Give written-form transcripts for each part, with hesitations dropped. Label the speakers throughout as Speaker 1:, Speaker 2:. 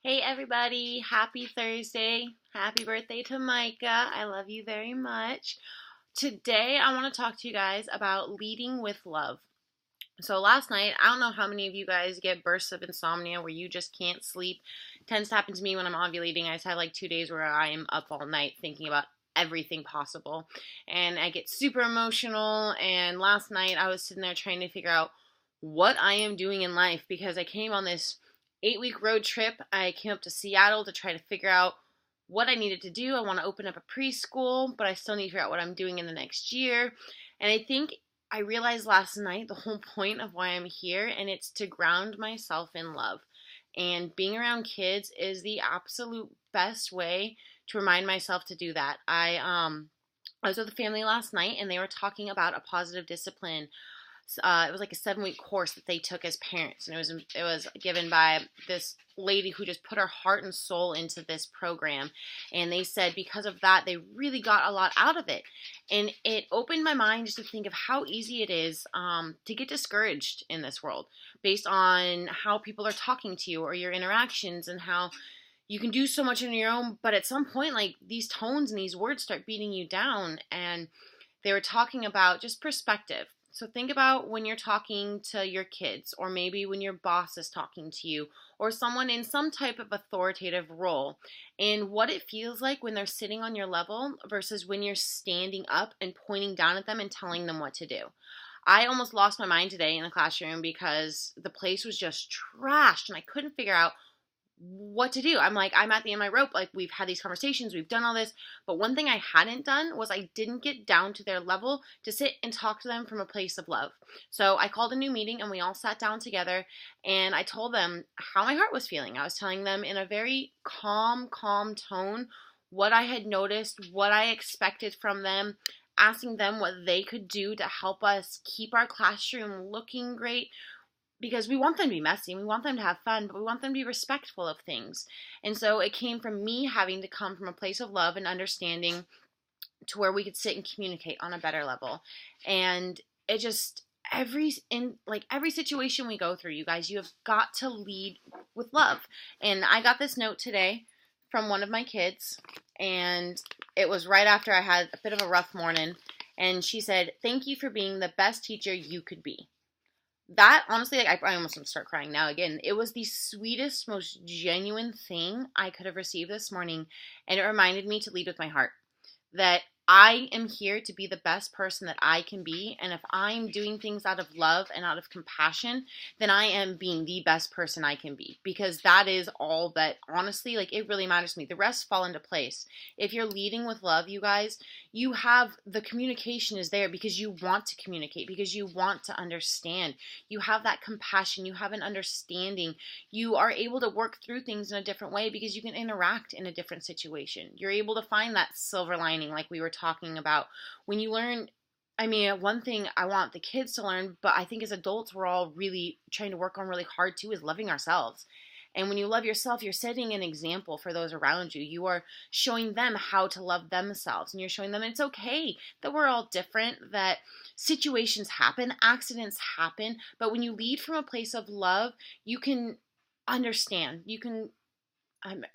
Speaker 1: Hey everybody, happy Thursday. Happy birthday to Micah. I love you very much. Today I want to talk to you guys about leading with love. So last night, I don't know how many of you guys get bursts of insomnia where you just can't sleep. It tends to happen to me when I'm ovulating. I just had like 2 days where I am up all night thinking about everything possible. And I get super emotional. And last night I was sitting there trying to figure out what I am doing in life because I came on this 8-week road trip. I came up to Seattle to try to figure out what I needed to do. I want to open up a preschool, but I still need to figure out what I'm doing in the next year. And I think I realized last night the whole point of why I'm here, and it's to ground myself in love. And being around kids is the absolute best way to remind myself to do that. I was with a family last night, and they were talking about a positive discipline. It was like a 7-week course that they took as parents, and it was given by this lady who just put her heart and soul into this program. And they said because of that, they really got a lot out of it, and it opened my mind just to think of how easy it is to get discouraged in this world based on how people are talking to you or your interactions, and how you can do so much on your own, but at some point, like, these tones and these words start beating you down. And they were talking about just perspective. So think about when you're talking to your kids, or maybe when your boss is talking to you, or someone in some type of authoritative role, and what it feels like when they're sitting on your level versus when you're standing up and pointing down at them and telling them what to do. I almost lost my mind today in the classroom because the place was just trashed and I couldn't figure out what to do. I'm like, I'm at the end of my rope. Like, we've had these conversations, we've done all this, but one thing I hadn't done was I didn't get down to their level to sit and talk to them from a place of love. So I called a new meeting and we all sat down together, and I told them how my heart was feeling. I was telling them in a very calm tone what I had noticed, what I expected from them, asking them what they could do to help us keep our classroom looking great, because we want them to be messy, we want them to have fun, but we want them to be respectful of things. And so it came from me having to come from a place of love and understanding to where we could sit and communicate on a better level. And it just, every situation we go through, you guys, you have got to lead with love. And I got this note today from one of my kids, and it was right after I had a bit of a rough morning, and she said, "Thank you for being the best teacher you could be." That, honestly, like, I almost want to start crying now again. It was the sweetest, most genuine thing I could have received this morning, and it reminded me to lead with my heart. That I am here to be the best person that I can be, and if I'm doing things out of love and out of compassion, then I am being the best person I can be, because that is all that, honestly, like, it really matters to me. The rest fall into place. If you're leading with love, you guys, you have, the communication is there because you want to communicate, because you want to understand. You have that compassion, you have an understanding. You are able to work through things in a different way because you can interact in a different situation. You're able to find that silver lining, like we were talking about. When you learn, I mean, one thing I want the kids to learn, but I think as adults we're all really trying to work on really hard too, is loving ourselves. And when you love yourself, you're setting an example for those around you. You are showing them how to love themselves, and you're showing them it's okay that we're all different, that situations happen, accidents happen, but when you lead from a place of love, you can understand, you can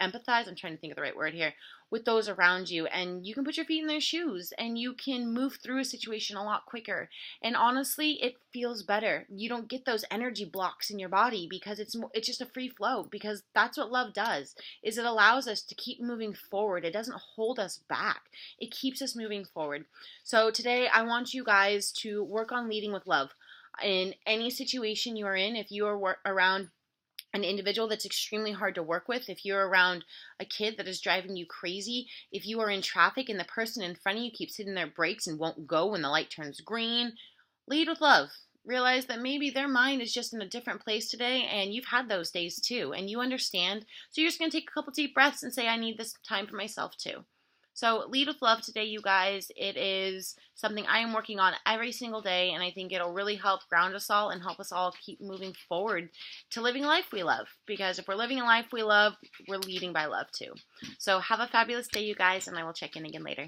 Speaker 1: empathize, I'm trying to think of the right word here, with those around you, and you can put your feet in their shoes, and you can move through a situation a lot quicker. And honestly, it feels better. You don't get those energy blocks in your body because it's just a free flow, because that's what love does, is it allows us to keep moving forward. It doesn't hold us back. It keeps us moving forward. So today I want you guys to work on leading with love. In any situation you are in, if you are around an individual that's extremely hard to work with, if you're around a kid that is driving you crazy, if you are in traffic and the person in front of you keeps hitting their brakes and won't go when the light turns green, lead with love. Realize that maybe their mind is just in a different place today, and you've had those days too, and you understand. So you're just going to take a couple deep breaths and say, I need this time for myself too. So lead with love today, you guys. It is something I am working on every single day, and I think it'll really help ground us all and help us all keep moving forward to living a life we love. Because if we're living a life we love, we're leading by love too. So have a fabulous day, you guys, and I will check in again later.